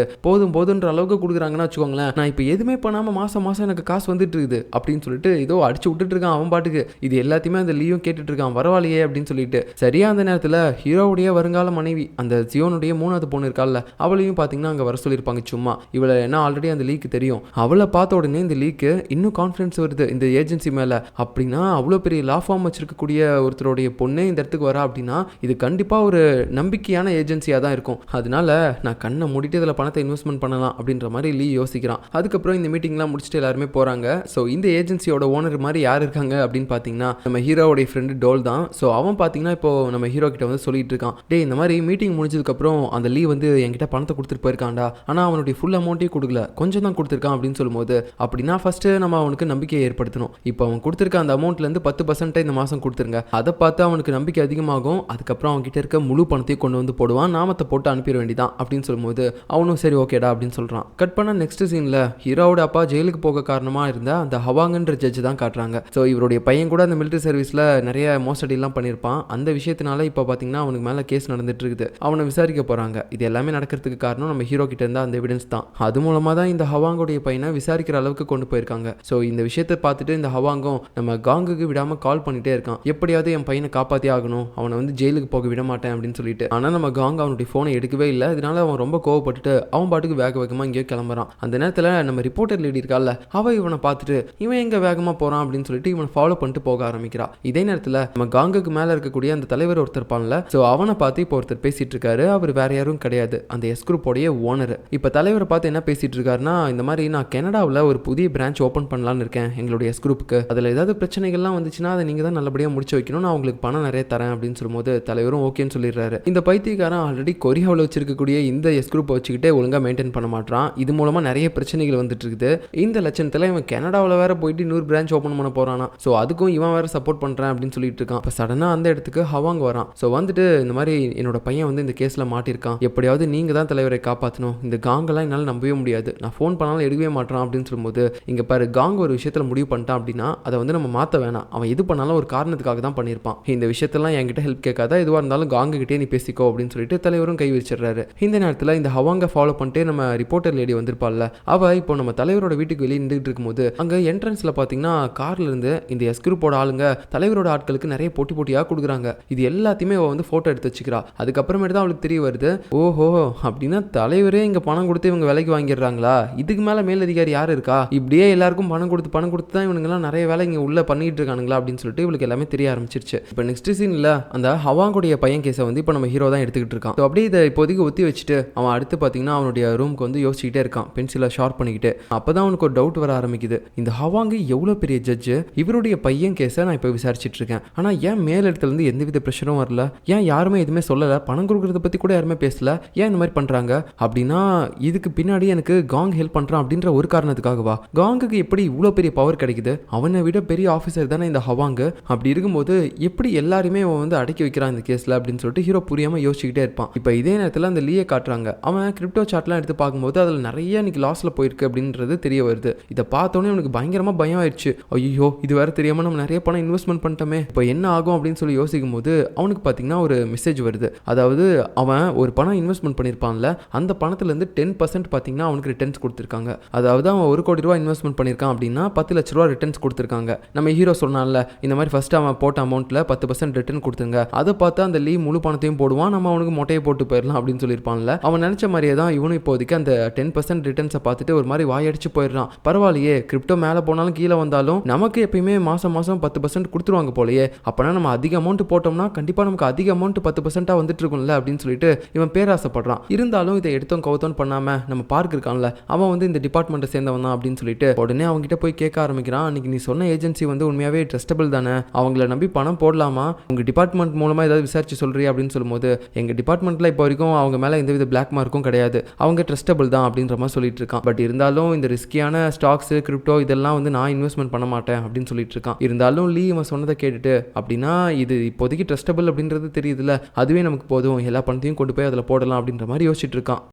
போதுன்ற அளவுக்கு கொடுக்குறாங்கன்னு வச்சுக்கோங்களேன், நான் இப்போ எதுவுமே பண்ணாமல் மாதம் எனக்கு காசு வந்துட்டு இருக்குது அப்படின்னு சொல்லிட்டு ஏதோ அடிச்சு விட்டுட்டு இருக்கான் அவன் பாட்டுக்கு. இது எல்லாத்தையுமே அந்த லீயும் கேட்டுட்டு இருக்கான், பரவாயில்லையே அப்படின்னு சொல்லிட்டு. சரியா அந்த நேரத்தில் ஹீரோவுடைய வருங்கால மனைவி அந்த ஜியோனுடைய 3வது பொண்ணு இருக்கால, அவளையும் பார்த்தீங்கன்னா அங்கே வர சொல்லியிருப்பாங்க. சும்மா இவளை என்ன ஆல்ரெடி அந்த லீக்கு தெரியும், அவளை பார்த்த உடனே இந்த லீக்கு இன்னும் கான்ஃபிடன்ஸ் வருது இந்த ஏஜென்சி மேலே. அப்படின்னா அவ்வளோ பெரிய லா ஃபார்ம் வச்சிருக்கக்கூடிய ஒருத்தருடைய பொண்ணு இந்த இடத்துக்கு வரா அப்படின்னா இது கண்டிப்பாக ஒரு நம்பிக்கையான ஏஜென்சியாக தான் இருக்கும். அதனால நான் கண்ணை மூடிட்டு இதில் பணத்தை இன்வெஸ்ட்மெண்ட் பண்ணலாம் அப்படின்ற மாதிரி லீ யோசிக்கிறான். அதுக்கப்புறம் இந்த மீட்டிங்லாம் முடிச்சுட்டு எல்லாருமே போகிறாங்க. ஸோ இந்த ஏஜென்சியோட ஓனர் மாதிரி யார் இருக்காங்க அப்படின்னு பார்த்தீங்கன்னா நம்ம ஹீரோவுடைய ஃப்ரெண்டு டோல் தான். ஸோ அவன் பார்த்தீங்கன்னா இப்போ நம்ம ஹீரோ கிட்ட வந்து சொல்லிட்டு இருக்கான், டே இந்த மாதிரி மீட்டிங் முடிஞ்சதுக்கப்புறம் அந்த லீ வந்து என்கிட்ட பணத்தை கொடுத்துட்டு போயிருக்கான்டா, ஆனால் அவனுடைய ஃபுல் அமௌண்ட்டையும் கொடுக்கல, கொஞ்சம் தான் கொடுத்துருக்கான் அப்படின்னு சொல்லும்போது, அப்படின்னா ஃபர்ஸ்ட் நம்ம அவனுக்கு நம்பிக்கையை ஏற்படுத்தணும். இப்போ அவன் கொடுத்துருக்க அந்த அமௌண்ட்லேருந்து 10% இந்த மாதம் கொடுத்துருங்க, அதை பார்த்து அவனுக்கு நம்பிக்கை அதிகமாகும், அதுக்கப்புறம் அவன்கிட்ட இருக்க முழு பணத்தையும் கொண்டு வந்து போடுவான், நாமத்தை போட்டு அனுப்பிட வேண்டியதான் அப்படின்னு சொல்லும்போது அவனும் சரி ஓகேடா அப்படின்னு சொல்கிறான். கட் பண்ண நெக்ஸ்ட் சீனில் ஹீரோவோட அப்பா ஜெயிலுக்கு போக காரணமாக இருந்த அந்த ஹவாங்கன்ற ஜட்ஜ் தான் காட்டுறாங்க. ஸோ இவருடைய பையன் கூட அந்த மிலிட்டரி சர்வீஸில் நிறைய மோசடிலாம் பண்ணியிருப்பான். அந்த விஷயத்தினால இப்போ பார்த்தீங்கன்னா அவனுக்கு மேலே கேஸ் நடந்துட்டு இருக்குது, அவனை விசாரிக்க போகிறாங்க. இது எல்லாமே நடக்கிறதுக்கு காரணம் நம்ம ஹீரோ கிட்ட இருந்த அந்த எவிடன்ஸ் தான். அது மூலமாக தான் இந்த ஹவாங்கோடைய பையனை விசாரிக்கிற அளவுக்கு கொண்டு போயிருக்காங்க. ஸோ இந்த விஷயத்தை பார்த்துட்டு இந்த ஹவாங்கும் நம்ம காங்குக்கு விடாமல் கால் பண்ணிட்டே இருக்கான், எப்படியாவது என் பையனை காப்பாற்றி ஆகணும், அவனை வந்து ஜெயிலுக்கு போக விட மாட்டேன் அப்படின்னு சொல்லிட்டு. ஆனால் நம்ம காங் அவனுடைய ஃபோனை எடுக்கவே இல்லை. இதனால அவன் ரொம்ப கோவப்பட்டுட்டு அவன் பாட்டுக்கு வேகமாக இங்கேயோ கிளம்புறான். அந்த நேரத்தில் நம்ம ரிப்போர்ட்டர் லேடி இருக்கால, அவ இவனை பார்த்துட்டு இவன் எங்க வேகமாக போறான் அப்படின்னு சொல்லிட்டு இவனை ஃபாலோ பண்ணிட்டு போக ஆரம்பிக்கிறான். இதே நேரத்தில் நம்ம காங்குக்கு மேலே இருக்கக்கூடிய அந்த தலைவர் ஒருத்தர் இருப்பான்ல, ஸோ அவனை பார்த்து இப்போ ஒருத்தர் பேசிட்டு இருக்காரு. அவர் வேற யாரும் கிடையாது, அந்த எஸ் குரூப்போடைய ஓனர். இப்போ தலைவரை பார்த்து என்ன பேசிட்டு இருக்காருன்னா, இந்த மாதிரி நான் கனடாவில் ஒரு புதிய பிரான்ச் ஓப்பன் பண்ணலான்னு இருக்கேன் எங்களுடைய எஸ் குரூப்புக்கு, அதில் ஏதாவது பிரச்சனைகள்லாம் வந்துச்சுன்னா அதை நீங்கள் தான் நல்லபடியாக முடிச்சு வைக்கணும், நான் உங்களுக்கு பணம் நிறைய தரேன் அப்படின்னு சொல்லும்போது தலைவரும் ஓகேன்னு சொல்லிடுறாரு. இந்த பைத்தியக்காரன் ஆல்ரெடி கொரியாவில் வச்சிருக்கக்கூடிய இந்த எஸ் குரூப்பை வச்சுக்கிட்டே ஒழுங்காக மெயின்டைன் பண்ண மாட்டான். இது மூலமாக நிறைய பிரச்சனைகள் வந்துட்டு இருக்குது. இந்த லட்சணத்தில் இவன் கனடாவில் வேற போயிட்டு 100 பிரான்ச் ஓப்பன் பண்ண போறானா, ஸோ அதுக்கும் இவன் வேற சப்போர்ட் பண்ணுறேன் அப்படின்னு சொல்லிட்டு இருக்கான். இப்போ சடனாக அந்த இடத்துக்கு ஹவாங் வரான். ஸோ வந்துட்டு இந்த மாதிரி என்னோட பையன் வந்து இந்த கேஸில் மாட்டிருக்கான், எப்படியாவது நீங்கள் தான் தலைவரை காப்பாற்றணும், இந்த காங்கெல்லாம் என்னால் நம்பவே முடியாது, நான் ஃபோன் பண்ணாலும் எடுக்கவே மாட்டான் அப்படின்னு சொல்லும்போது, இங்கே பாரு காங் ஒரு விஷயத்தில் முடிவு பண்ணிட்டான் அப்படின்னா அதை வந்து நம்ம மாற்ற வேணாம், அவன் எது பண்ணாலும் ஒரு காரணத்துக்காக தான் பண்ணியிருப்பான், இந்த விஷயத்தெல்லாம் என்கிட்ட ஹெல்ப் கேட்காத, எதுவாக இருந்தாலும் காங்குகிட்டே நீ பேசிக்கோ அப்படின்னு சொல்லிட்டு தலைவரும் கை வச்சிடறாரு. இந்த நேரத்தில் இந்த ஹவாங்கை ஃபாலோ பண்ணிட்டு நம்ம ரிப்போர்ட்டர் லேடி வந்திருப்பாள்ல, அவ இப்போ நம்ம தலைவரோட வீட்டுக்கு வெளியே நின்றுட்டு இருக்கும்போது அங்கே என்ட்ரன்ஸில் பார்த்தீங்கன்னா கார்ல இருந்து இந்த எஸ் குரூப்போட ஆளுங்க தலைவரோட ஆட்களுக்கு நிறைய போட்டியாக கொடுக்குறாங்க. இது எல்லாத்தையுமே அவ வந்து போட்டோ எடுத்து வச்சுக்கிறா. அதுக்கப்புறமேட்டு தான் அவளுக்கு தெரிய வருது, ஓஹோ அப்படின்னா தலைவரே இங்கே பணம் கொடுத்து இவங்க விலைக்கு வாங்கிடுறாங்களா, இதுக்கு மேலே மேலதிகாரி யார் இருக்கா, இப்படியே எல்லாருக்கும் பணம் கொடுத்து தான் இவனுங்கெல்லாம் நிறைய வேலை இங்கே உள்ள பண்ணிட்டு இருக்கானுங்களா அப்படின்னு சொல்லிட்டு இவளுக்கு எல்லாமே தெரிய ஆரம்பிச்சிருச்சு. இப்போ நெக்ஸ்ட் சீன்ல அந்த ஹவாங்குடைய பையன் கேஸை வந்து இப்போ நம்ம ஹீரோ தான் எடுத்துக்கிட்டு இருக்கான். அப்படியே இதை இப்போதைக்கு ஒத்தி வச்சுட்டு அவன் அடுத்து பார்த்தீங்கன்னா அவனுடைய ரூமுக்கு வந்து யோசிச்சுக்கிட்டே இருக்கான், பென்சிலை ஷார்ப் பண்ணிக்கிட்டு. அப்பதான் அவனுக்கு ஒரு டவுட் வர ஆரம்பிக்குது, இந்த ஹவாங்கு எவ்வளோ பெரிய ஜட்ஜு, இவருடைய பையன் கேஸை நான் இப்போ விசாரிச்சுட்டு இருக்கேன், ஆனால் ஏன் மேலிடத்துலேருந்து எந்தவித ப்ரெஷரும் வரல, ஏன் யாருமே எதுவுமே சொல்லலை, பணம் கொடுக்குறத பற்றி கூட யாருமே பேசல, ஏன் இந்த மாதிரி பண்ணுறாங்க அப்படின்னா இதுக்கு பின்னாடி எனக்கு காங் ஹெல்ப் பண்ணுறான் அப்படின்ற ஒரு காரணத்துக்காகவா, காங்குக்கு எப்படி இவ்வளோ பெரிய பவர் கிடைக்குது, அவனை விட பெரிய ஆஃபீஸர் தானே இந்த ஹவாங்கு, அப்படி இருக்கும்போது எப்படி எல்லாருமே அவன் வந்து அடக்கி வைக்கிறான் இந்த கேஸில் அப்படின்னு சொல்லிட்டு ஹீரோ புரியாமல் யோசிச்சுக்கிட்டே இருப்பான். இப்போ இதே நேரத்தில் அந்த லீயை காட்டுறாங்க, அவன் கிரிப்டோ சார்ட்லாம் எடுத்து பார்க்கும்போது அதில் நிறைய இன்னைக்கு லாஸில் போயிருக்கு அப்படின்றது தெரிய வருது. இதை பார்த்தோன்னே அவனுக்கு பயங்கரமாக பயம் ஆயிடுச்சு, ஐயோ இது வேறு தெரியாமல் நம்ம நிறைய பணம் இன்வெஸ்ட்மெண்ட் பண்ணிட்டோமே, இப்போ என்ன ஆகும் அப்படின்னு சொல்லி யோசிக்கும் போது அவனுக்கு பார்த்தீங்கன்னா ஒரு மெசேஜ் வருது. அதாவது அவன் ஒரு பணம் இன்வெஸ்ட்மெண்ட் பண்ணியிருப்பான்ல, அந்த பணத்துலேருந்து 10% பார்த்தீங்கன்னா அவனுக்கு ரிட்டர்ன்ஸ் கொடுத்துருக்காங்க. அதாவது அவன் 1 கோடி ரூபா இன்வெஸ்ட்மெண்ட் பண்ணியிருக்கான் அப்படின்னா 10 லட்ச ரூபா ரிட்டர்ன்ஸ் கொடுத்துருக்காங்க. நம்ம ஹீரோ சொன்னான்ல இந்த மாதிரி ஃபர்ஸ்ட் அவன் போட்ட அமௌண்ட்டில் 10% ரிட்டர்ன் கொடுத்துங்க, அதை பார்த்து அந்த லீவ் முழு பணத்தையும் போடுவான், நம்ம அவனுக்கு மொட்டையை போட்டு போயிடலாம் அப்படின்னு சொல்லியிருப்பான்ல. அவன் நினச்ச மாதிரியே தான் இவனும் இப்போதைக்கு அந்த 10% ரிட்டர்ன்ஸை பார்த்துட்டு ஒரு மாதிரி வாயடிச்சு போயிடுறான். பரவாயில்லையே, கிரிப்டோ மேலே போனாலும் கீழே வந்தாலும் நமக்கு எப்பயுமே மாதம் 10% கொடுத்துருவாங்க போலயே, அப்போனா நம்ம அதிக அமௌண்ட் போட்டோம்னா கண்டிப்பாக நமக்கு அதிக அமௌண்ட் 10% வந்துட்டு இருக்கும்ல அப்படின்னு சொல்லிட்டு இவன் பேராசைப்படுறான். இருந்தாலும் இதை எடுத்தோம் கவுத்தோன்னு பண்ணாமல் நம்ம பார்க் இருக்கான்ல, அவன் வந்து இந்த டிபார்ட்மெண்ட்டை சேர்ந்தவன் தான் அப்படின்னு சொல்லிட்டு உடனே அவங்ககிட்ட போய் கேட்க ஆரம்பிக்கிறான், அன்னைக்கு நீ சொன்ன ஏஜென்சி வந்து உண்மையாகவே ட்ரஸ்டபிள் தானே, அவங்கள நம்பி பணம் போடலாமா, உங்கள் டிபார்ட்மெண்ட் மூலமாக ஏதாவது விசாரிச்சு சொல்றியா அப்படின்னு சொல்லும்போது, எங்கள் டிபார்ட்மெண்ட்டில் இப்போ வரைக்கும் அவங்க மேலே எந்தவித பிளாக் மார்க்கும் கிடையாது, அவங்க ட்ரஸ்டபிள் தான் அப்படின்ற மாதிரி சொல்லிட்டு இருக்கான். பட் இருந்தாலும் இந்த ரிஸ்கியான ஸ்டாக்ஸ் கிரிப்டோ இதெல்லாம் வந்து நான் இன்வெஸ்ட்மெண்ட் பண்ண மாட்டேன் அப்படின்னு சொல்லிட்டு இருக்கான். இருந்தாலும் லீ இவன் சொன்னதை கேட்டுட்டு அப்படின்னா இது இப்போதைக்கு ட்ரஸ்டபிள் அப்படின்றது தெரியுதுல்ல, அதுவே நமக்கு போதும், எல்லா பணத்தையும் கொண்டு போய் அதில் போடலாம் அப்படின்ற மாதிரி யோசிச்சுட்டு இருக்கான்.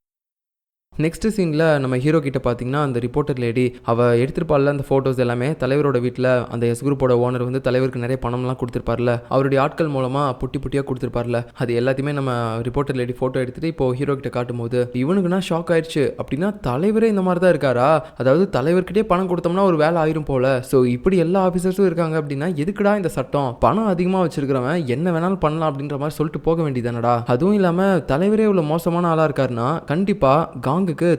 நெக்ஸ்ட் சீனில் நம்ம ஹீரோ கிட்ட பார்த்தீங்கன்னா அந்த ரிப்போர்ட்டர் லேடி அவள் எடுத்துருப்பாள்ல அந்த ஃபோட்டோஸ் எல்லாமே தலைவரோட வீட்டில் அந்த எஸ் குரூப்போட ஓனர் வந்து தலைவருக்கு நிறைய பணம்லாம் கொடுத்துருப்பார்ல, அவருடைய ஆட்கள் மூலமாக புட்டி புட்டியாக கொடுத்துருப்பார்ல, அது எல்லாத்தையுமே நம்ம ரிப்போர்ட்டர் லேடி ஃபோட்டோ எடுத்துகிட்டு இப்போ ஹீரோ கிட்ட காட்டும் போது இவனுக்குன்னா ஷாக் ஆயிடுச்சு. அப்படின்னா தலைவரே இந்த மாதிரி தான் இருக்காரா, அதாவது தலைவர்கிட்டே பணம் கொடுத்தோம்னா ஒரு வேலை ஆயிரும் போல, ஸோ இப்படி எல்லா ஆஃபீஸர்ஸும் இருக்காங்க அப்படின்னா எதுக்குடா இந்த சட்டம், பணம் அதிகமாக வச்சிருக்கிறவன் என்ன வேணாலும் பண்ணலாம் அப்படின்ற மாதிரி சொல்லிட்டு போக வேண்டியதானடா. அதுவும் இல்லாமல் தலைவரே இவ்வளோ மோசமான ஆளாக இருக்காருன்னா கண்டிப்பாக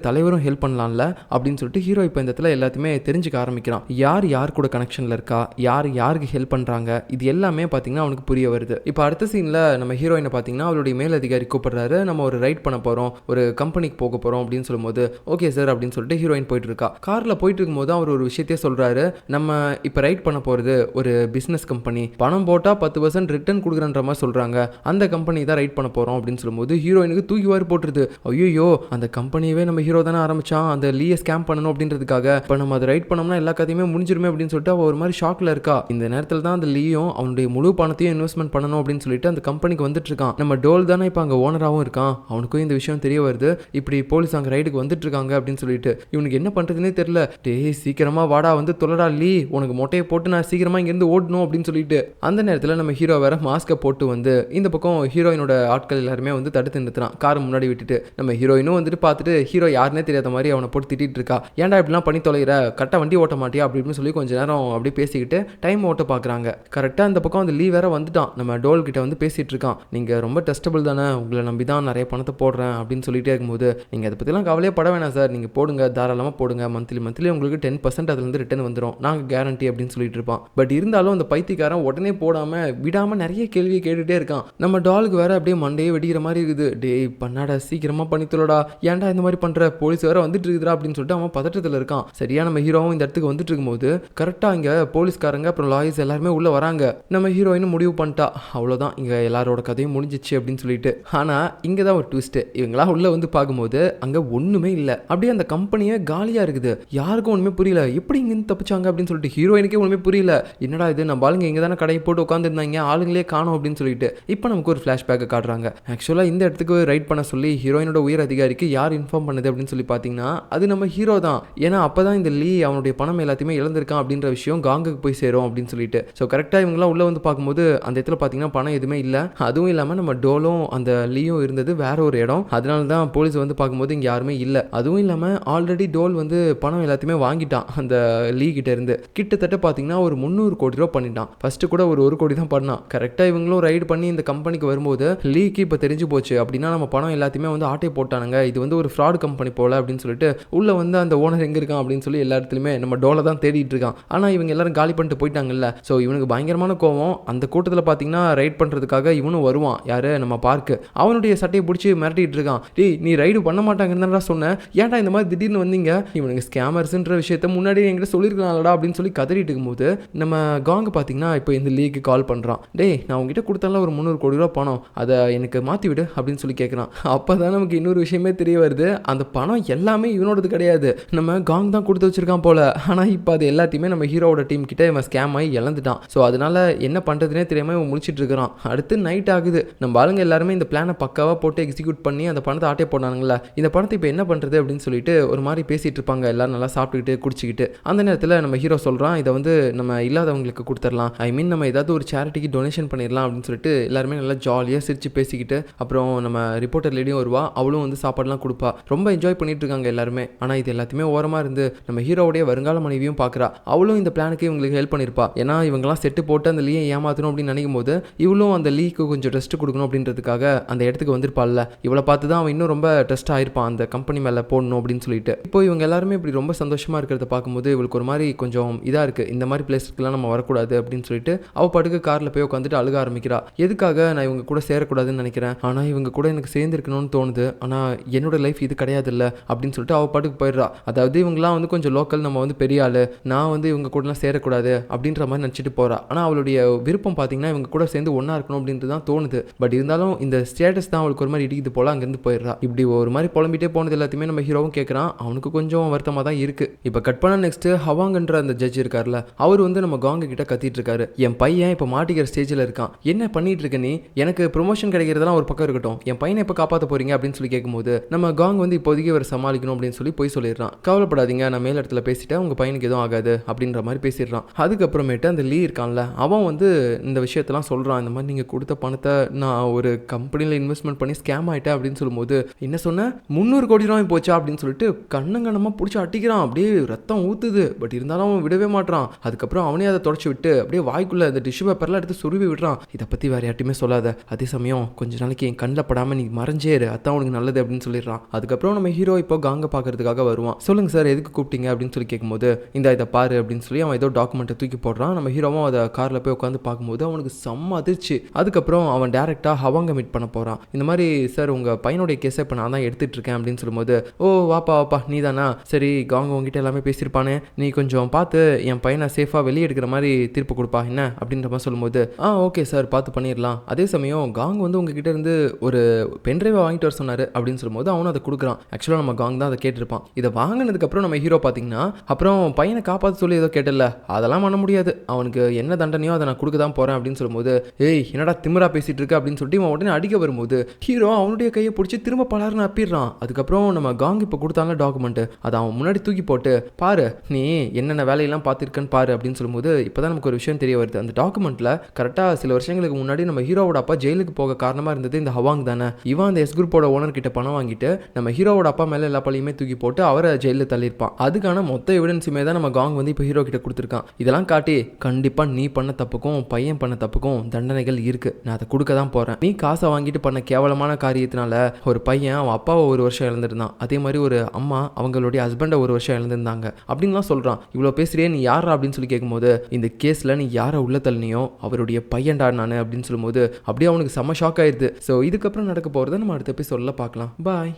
தலைவரும் ஹெல்ப் பண்ணலாம்ல அப்படின்னு சொல்லிட்டு ஹீரோ இப்போ இந்த இடத்துல எல்லாத்தையுமே தெரிஞ்சுக்க ஆரம்பிக்கிறான். யார் யார் கூட கனெக்ஷன்ல இருக்கா, யார் யாருக்கு ஹெல்ப் பண்றாங்க, இது எல்லாமே பாத்தீங்கன்னா அவனுக்கு புரிய வருது. இப்போ அடுத்த சீன்ல நம்ம ஹீரோயினை பாத்தீங்கன்னா அவருடைய மேலதிகாரி கூப்பிடுறாரு, நம்ம ஒரு ரைட் பண்ண போறோம், ஒரு கம்பெனிக்கு போக போறோம் அப்படின்னு சொல்லும்போது ஓகே சார் அப்படின்னு சொல்லிட்டு ஹீரோயின் போயிட்டு இருக்கா. கார்ல போயிட்டு இருக்கும்போது அவர் ஒரு விஷயத்தையே சொல்றாரு, நம்ம இப்போ ரைட் பண்ண போறது ஒரு பிசினஸ் கம்பெனி, பணம் போட்டா 10% ரிட்டர்ன் கொடுக்குறன்ற மாதிரி சொல்றாங்க, அந்த கம்பெனி தான் ரைட் பண்ண போறோம் அப்படின்னு சொல்லும்போது ஹீரோயினுக்கு தூக்கி வாரி போட்டுருது. ஐயோ அந்த கம்பெனியவே நம்ம ஹீரோ தானே ஆரம்பிச்சான் அந்த லீயை ஸ்கேம் பண்ணணும் அப்படின்றதுக்காக, இப்போ நம்ம அதை ரைட் பண்ணோம்னா எல்லா கதையுமே முடிஞ்சிருமே அப்படின்னு சொல்லிட்டு அவள் ஒரு மாதிரி ஷாக்ல இருக்கா. இந்த நேரத்தில் தான் அந்த லீயும் அவனுடைய முழு பணத்தையும் இன்வெஸ்ட்மெண்ட் பண்ணணும் அப்படின்னு சொல்லிட்டு அந்த கம்பெனிக்கு வந்துட்டு இருக்கான். நம்ம டோல் தானே இப்போ அங்கே ஓனராகவும் இருக்கான், அவனுக்கும் இந்த விஷயம் தெரிய வருது, இப்படி போலீஸ் அங்கே ரைடுக்கு வந்துட்டு இருக்காங்க அப்படின்னு சொல்லிட்டு இவனுக்கு என்ன பண்றதுன்னே தெரியல. டேய் சீக்கிரமா வாடா வந்து தொலைடா லீ, உனக்கு மொட்டையை போட்டு நான் சீக்கிரமா இங்கிருந்து ஓடணும் அப்படின்னு சொல்லிட்டு அந்த நேரத்தில் நம்ம ஹீரோ வேற மாஸ்கை போட்டு வந்து இந்த பக்கம் ஹீரோயினோட ஆட்கள் எல்லாருமே வந்து தடுத்து நிறுத்துறான், காரை முன்னாடி விட்டுட்டு. நம்ம ஹீரோயினும் வந்துட்டு பார்த்துட்டு ஹீரோ யாருன்னே தெரியாத மாதிரி அவனை போட்டு திட்டிட்டு இருக்கா, ஏன்டா இப்படிலாம் பண்ணி தொலைகிற, கரெக்டாக வண்டி ஓட்ட மாட்டியா அப்படின்னு சொல்லி கொஞ்ச நேரம் அப்படியே பேசிக்கிட்டு டைம் ஓட்ட பார்க்குறாங்க. கரெக்டாக அந்த பக்கம் அந்த லீவ் வேற வந்துட்டான், நம்ம டோல் கிட்ட வந்து பேசிட்டு இருக்கான், நீங்கள் ரொம்ப டெஸ்டபிள் தானே, உங்களை நம்பி தான் நிறைய பணத்தை போடுறேன் அப்படின்னு சொல்லிட்டே இருக்கும்போது நீங்கள் அதை பற்றிலாம் கவலையே பட வேணாம் சார், நீங்கள் போடுங்க தாராளமாக போடுங்க, மந்த்லி உங்களுக்கு 10% அதுலேருந்து ரிட்டர்ன் வந்துடும், நாங்கள் கேரண்டி அப்படின்னு சொல்லிட்டு இருப்பான். பட் இருந்தாலும் அந்த பைத்தியக்காரன் உடனே போடாமல் விடாமல் நிறைய கேள்வியை கேட்டுகிட்டே இருக்கான். நம்ம டாலுக்கு வேற அப்படியே மண்டையே வெடிக்கிற மாதிரி இருக்குது, டேய் பண்ணாடா சீக்கிரமாக பண்ணித்தலடா, ஏன்டா இந்த மாதிரி பண்ணுற, போலீஸ் வேற வந்துட்டு இருக்குதா அப்படின்னு சொல்லிட்டு அவன் பதட்டத்தில் இருக்கான். சரியா நம்ம ஹீரோவும் இந்த இடத்துக்கு வந்துட்டு இருக்கும்போது கரெக்டாக இங்கே போலீஸ்காரங்க அப்புறம் லாயர்ஸ் எல்லாருமே உள்ள வராங்க. நம்ம ஹீரோயினும் முடிவு பண்ணிட்டா, அவ்வளோதான் இங்கே எல்லாரோட கதையும் முடிஞ்சிச்சு அப்படின்னு சொல்லிட்டு. ஆனால் இங்கே தான் ஒரு ட்விஸ்ட், இவங்களா உள்ள வந்து பார்க்கும்போது அங்கே ஒன்றுமே இல்லை, அப்படியே அந்த கம்பெனியே காலியாக இருக்குது, யாருக்கும் ஒன்றுமே புரியல, எப்படி இங்கேருந்து தப்பிச்சாங்க அப்படின்னு சொல்லிட்டு ஹீரோயினுக்கே ஒன்றுமே புரியல, என்னடா இது நம்ம ஆளுங்க இங்கே தானே கடையை போட்டு உட்காந்துருந்தாங்க, ஆளுங்களே காணும் அப்படின்னு சொல்லிட்டு. இப்போ நமக்கு ஒரு ஃப்ளாஷ்பேக்கை காட்டுறாங்க. ஆக்சுவலாக இந்த இடத்துக்கு ரைட் பண்ண சொல்லி ஹீரோயினோட உயர் அதிகாரிக்கு யார் இன்ஃபார்ம் பண்ணுது அப்படின்னு சொல்லி பார்த்தீங்கன்னா அது நம்ம ஹீரோ தான். ஏன்னா அப்பதான் இந்த லீ அவனுடைய பணம் எல்லாத்தையுமே இழந்திருக்கான் அப்படின்ற விஷயம் காங்குக்கு போய் சேரும் அப்படின்னு சொல்லிட்டு. ஸோ கரெக்டாக இவங்களாம் உள்ள வந்து பார்க்கும்போது அந்த இடத்துல பார்த்தீங்கன்னா பணம் எதுவுமே இல்லை, அதுவும் இல்லாமல் நம்ம டோலும் அந்த லீயும் இருந்தது வேற ஒரு இடம், அதனால தான் போலீஸ் வந்து பார்க்கும்போது இங்கே யாருமே இல்லை. அதுவும் இல்லாமல் ஆல்ரெடி டோல் வந்து பணம் எல்லாத்தையுமே வாங்கிட்டான் அந்த லீ கிட்ட இருந்து, கிட்டத்தட்ட பார்த்தீங்கன்னா ஒரு 300 கோடி ரூபா பண்ணிட்டான். ஃபர்ஸ்ட் கூட ஒரு 1 கோடி தான் பண்ணான். கரெக்டாக இவங்களும் ரைடு பண்ணி இந்த கம்பெனிக்கு வரும்போது லீக்கு இப்போ தெரிஞ்சு போச்சு, அப்படின்னா நம்ம பணம் எல்லாத்தையுமே வந்து ஆட்டை போட்டானுங்க, இது வந்து ஒரு ஃப்ராட் கம்பெனி போல அப்படின்னு சொல்லிட்டு உள்ள வந்து அந்த ஓனர் எங்க இருக்கான் அப்படின்னு சொல்லி எல்லா இடத்துலையுமே நம்ம டோலை தான் தேடிட்டு இருக்கான். ஆனால் இவங்க எல்லாரும் காலி பண்ணிட்டு போயிட்டாங்கல்ல. ஸோ இவனுக்கு பயங்கரமான கோவம். அந்த கூட்டத்தில் பார்த்தீங்கன்னா ரைட் பண்ணுறதுக்காக இவனும் வருவான், யாரு நம்ம பார்க்கு, அவனுடைய சட்டையை பிடிச்சி மிரட்டிட்டு இருக்கான். டேய் நீ ரைடு பண்ண மாட்டாங்கன்னு சொன்னேன், ஏன்டா இந்த மாதிரி திடீர்னு வந்தீங்க, இவனுக்கு ஸ்கேமர்ஸ்ன்ற விஷயத்த முன்னாடியே என்கிட்ட சொல்லியிருக்கலாம்டா அப்படின்னு சொல்லி கதறிட்டு இருக்கும்போது நம்ம காங்கு பார்த்தீங்கன்னா இப்போ இந்த லீக்கு கால் பண்ணுறான். டேய் நான் உங்ககிட்ட கொடுத்தால ஒரு 300 கோடி ரூபா பணம், அதை எனக்கு மாற்றி விடு அப்படின்னு சொல்லி கேட்குறான். அப்போ தான் நமக்கு இன்னொரு விஷயமே தெரிய வருது, அந்த பணம் எல்லாமே இவனோடது கிடையாது, நம்ம காங் தான் கொடுத்து வச்சிருக்கான் போல. ஆனால் இப்போ அது எல்லாத்தையுமே நம்ம ஹீரோவோட டீம் கிட்ட இவன் ஸ்கேம் ஆகி இழந்துட்டான். ஸோ அதனால என்ன பண்ணுறதுனே தெரியாமல் இவன் முடிச்சிட்டு இருக்கிறான். அடுத்து நைட் ஆகுது, நம்ம ஆளுங்க எல்லாருமே இந்த பிளானை பக்காவாக போட்டு எக்ஸிக்யூட் பண்ணி அந்த பணத்தை ஆட்டே போனானுங்களா, இந்த பணத்தை இப்போ என்ன பண்ணுறது அப்படின்னு சொல்லிட்டு ஒரு மாதிரி பேசிகிட்டு இருப்பாங்க எல்லாரும் நல்லா சாப்பிட்டுக்கிட்டு குடிச்சிக்கிட்டு. அந்த நேரத்தில் நம்ம ஹீரோ சொல்கிறான், இதை வந்து நம்ம இல்லாதவங்களுக்கு கொடுத்துடலாம், ஐ மீன் நம்ம ஏதாவது ஒரு சேரிட்டிக்கு டொனேஷன் பண்ணிடலாம் அப்படின்னு சொல்லிட்டு எல்லாருமே நல்லா ஜாலியாக சிரிச்சு பேசிக்கிட்டு, அப்புறம் நம்ம ரிப்போர்ட்டர் லேடியும் வருவா, அவளும் வந்து சாப்பாடுலாம் கொடுப்பா, ரொம்ப என்ஜாய் பண்ணிட்டு இருக்காங்க எல்லாருமே. ஆனால் இது எல்லாத்தையுமே ஓரமாக இருந்து நம்ம ஹீரோவுடைய வருங்கால மனைவியும் பார்க்குறா, அவளும் இந்த பிளானுக்கு இவங்களுக்கு ஹெல்ப் பண்ணியிருப்பா. ஏன்னா இவங்கெல்லாம் செட்டு போட்டு அந்த லீயை ஏமாற்றணும் அப்படின்னு நினைக்கும் போது இவளும் அந்த லீக்கு கொஞ்சம் ரெஸ்ட் கொடுக்கணும் அப்படின்றதுக்காக அந்த இடத்துக்கு வந்திருப்பாள்ல, இவளை பார்த்து தான் அவன் இன்னும் ரொம்ப ட்ரஸ்ட் ஆயிருப்பான் அந்த கம்பெனி மேலே போடணும் அப்படின்னு சொல்லிட்டு. இப்போ இவங்க எல்லாருமே இப்படி ரொம்ப சந்தோஷமாக இருக்கிறத பார்க்கும்போது இவளுக்கு ஒரு மாதிரி கொஞ்சம் இதாக இருக்குது, இந்த மாதிரி பிளேஸ்க்குலாம் நம்ம வரக்கூடாது அப்படின்னு சொல்லிட்டு அவள் பாட்டுக்கு காரில் போய் உட்காந்துட்டு அழுக ஆரம்பிக்கிறா. எதுக்காக நான் இவங்க கூட சேரக்கூடாதுன்னு நினைக்கிறேன், ஆனால் இவங்க கூட எனக்கு சேர்ந்துருக்கணும்னு தோணுது, ஆனால் என்னோட லைஃப் இதுக்கு இது கிடையாது இல்லை அப்படின்னு சொல்லிட்டு அவள் பாட்டுக்கு போயிடுறா. அதாவது இவங்கலாம் வந்து கொஞ்சம் லோக்கல், நம்ம வந்து பெரிய ஆள், நான் வந்து இவங்க கூடலாம் சேரக்கூடாது அப்படின்ற மாதிரி நினச்சிட்டு போகிறா. ஆனால் அவளுடைய விருப்பம் பார்த்தீங்கன்னா இவங்க கூட சேர்ந்து ஒன்றா இருக்கணும் அப்படின்ட்டு தான் தோணுது. பட் இருந்தாலும் இந்த ஸ்டேட்டஸ் தான் அவளுக்கு ஒரு மாதிரி இடிக்குது போல, அங்கேருந்து போயிடுறா. இப்படி ஒரு மாதிரி புலம்பிட்டே போனது எல்லாத்தையுமே நம்ம ஹீரோவும் கேட்குறான். அவனுக்கு கொஞ்சம் வருத்தமாக தான் இருக்குது. இப்போ கட் பண்ண நெக்ஸ்ட் ஹவாங்கன்ற அந்த ஜட்ஜ் இருக்கார்ல, அவர் வந்து நம்ம காங்க கிட்ட கத்திட்டு இருக்காரு. என் பையன் இப்போ மாட்டிக்கிற ஸ்டேஜில் இருக்கான், என்ன பண்ணிட்டு இருக்க நீ? எனக்கு ப்ரொமோஷன் கிடைக்கிறதெல்லாம் ஒரு பக்கம் இருக்கட்டும், என் பையனை எப்போ காப்பாற்ற போறீங்க அப்படின்னு சொல்லி கேட்கும்போது நம்ம காங் வந்து இப்போதைக்கு அவர் சமாளிக்கணும் அப்படின்னு சொல்லி போய் சொல்லிடுறான். கவலைப்படாதீங்க, நான் மேல் இடத்துல பேசிட்டேன், உங்க பையனுக்கு எதுவும் ஆகாது அப்படின்ற மாதிரி பேசிடுறான். அதுக்கப்புறமேட்டு அந்த லீ இருக்கான்ல, அவன் வந்து இந்த விஷயத்தெல்லாம் சொல்றான். இந்த மாதிரி நீங்க கொடுத்த பணத்தை நான் ஒரு கம்பெனியில் இன்வெஸ்ட்மெண்ட் பண்ணி ஸ்கேம் ஆயிட்டேன் அப்படின்னு சொல்லும்போது, என்ன சொன்ன 300 கோடி ரூபாய் போச்சா அப்படின்னு சொல்லிட்டு கண்ணங்கண்ணமா பிடிச்சி அட்டிக்கிறான். அப்படியே ரத்தம் ஊத்துது. பட் இருந்தாலும் அவன் விடவே மாட்டான். அதுக்கப்புறம் அவனே அதை தொடச்சி விட்டு அப்படியே வாய்க்குள்ள அந்த டிஷ்யூ பேப்பர்லாம் எடுத்து சுருவி விடுறான். இதை பத்தி வேற யார்ட்டையுமே சொல்லாத, அதே சமயம் கொஞ்ச நாளைக்கு என் கண்ணில் படாம நீ மறைஞ்சேரு, அதான் உனக்கு நல்லது அப்படின்னு சொல்லிடுறான். அதுக்கப்புறம் நம்ம ஹீரோ இப்போ காங்க பார்க்கறதுக்காக வருவான். சொல்லுங்க சார், எதுக்கு கூப்பிட்டீங்க அப்படின்னு சொல்லி கேட்கும்போது, இதை பாரு அப்படின்னு சொல்லி அவன் ஏதோ டாக்குமெண்ட்டை தூக்கி போடுறான். நம்ம ஹீரோவும் அதை காரில் போய் உட்காந்து பார்க்கும்போது அவனுக்கு செம்ம அதிர்ச்சி. அதுக்கப்புறம் அவன் டேரெக்டாக ஹவாங்க மீட் பண்ண போகிறான். இந்த மாதிரி சார் உங்கள் பையனுடைய கேஸை இப்போ நான் தான் எடுத்துகிட்டு இருக்கேன் அப்படின்னு சொல்லும்போது, ஓ வாப்பா நீ தானா, சரி காங்க உங்ககிட்ட எல்லாமே பேசியிருப்பானே, நீ கொஞ்சம் பார்த்து என் பையனை சேஃபாக வெளியே எடுக்கிற மாதிரி தீர்ப்பு கொடுப்பா என்ன அப்படின்ற மாதிரி சொல்லும்போது, ஓகே சார் பார்த்து பண்ணிடலாம். அதே சமயம் காங் வந்து உங்ககிட்ட இருந்து ஒரு பென்ட்ரைவை வாங்கிட்டு வர சொன்னார் அப்படின்னு சொல்லும்போது அவனும் அதை கொடுக்குறான். ஆக்சுவலாக நம்ம காங் தான் அதை கேட்டிருப்பான். இதை வாங்கினதுக்கப்புறம் நம்ம ஹீரோ பார்த்தீங்கன்னா, அப்புறம் பையனை காப்பாற்ற சொல்லி ஏதோ கேட்டல, அதெல்லாம் பண்ண முடியாது, அவனுக்கு என்ன தண்டனையோ அதை நான் கொடுக்க தான் போகிறேன் அப்படின்னு சொல்லும்போது, ஏய் என்னடா திமிரா பேசிட்டு இருக்கு அப்படின்னு சொல்லிட்டு அவன் உடனே அடிக்க வரும்போது ஹீரோ அவனுடைய கையை பிடிச்சி திரும்ப பலாருன்னு அப்பிடுறான். அதுக்கப்புறம் நம்ம காங் இப்போ கொடுத்தாங்க டாக்குமெண்ட், அதை அவன் முன்னாடி தூக்கி போட்டு, பாரு நீ என்னென்ன வேலையெல்லாம் பார்த்துருக்கன்னு பாரு அப்படின்னு சொல்லும்போது, இப்போதான் நமக்கு ஒரு விஷயம் தெரிய வருது. அந்த டாக்குமெண்ட்ல கரெக்டாக சில வருஷங்களுக்கு முன்னாடி நம்ம ஹீரோவோட அப்பா ஜெயிலுக்கு போக காரணமாக இருந்தது இந்த ஹவாங் தானே. இவன் அந்த எஸ் குரூப்போட ஓனர் கிட்ட பணம் வாங்கிட்டு நம்ம ஹீரோவோட அப்பா மேலே எல்லா பழியுமே தூக்கி போட்டு அவரை ஜெயிலில் தள்ளியிருப்பான். அதுக்கான மொத்த எவிடன்ஸுமே தான் நம்ம காங் வந்து இப்போ ஹீரோ கிட்ட கொடுத்துருக்கான். இதெல்லாம் காட்டி கண்டிப்பாக நீ பண்ண தப்புக்கும் பையன் பண்ண தப்புக்கும் தண்டனைகள் இருக்கு, நான் அதை கொடுக்க தான் போறேன். நீ காசை வாங்கிட்டு பண்ண கேவலமான காரியத்தினால ஒரு பையன் அவன் அப்பாவை ஒரு வருஷம் இழந்திருந்தான், அதே மாதிரி ஒரு அம்மா அவங்களுடைய ஹஸ்பண்டை ஒரு வருஷம் இழந்திருந்தாங்க அப்படின்லாம் சொல்றான். இவ்வளோ பேசுறியே நீ யாரா அப்படின்னு சொல்லி கேட்கும்போது, இந்த கேஸ்ல நீ யாரை உள்ள தள்ளினியோ அவருடைய பையன்டா நான் அப்படின்னு சொல்லும்போது அப்படியே அவனுக்கு செம ஷாக் ஆயிடுது. ஸோ இதுக்கப்புறம் நடக்க போகிறத நம்ம அடுத்த எபிசோட்ல பார்க்கலாம். பாய்.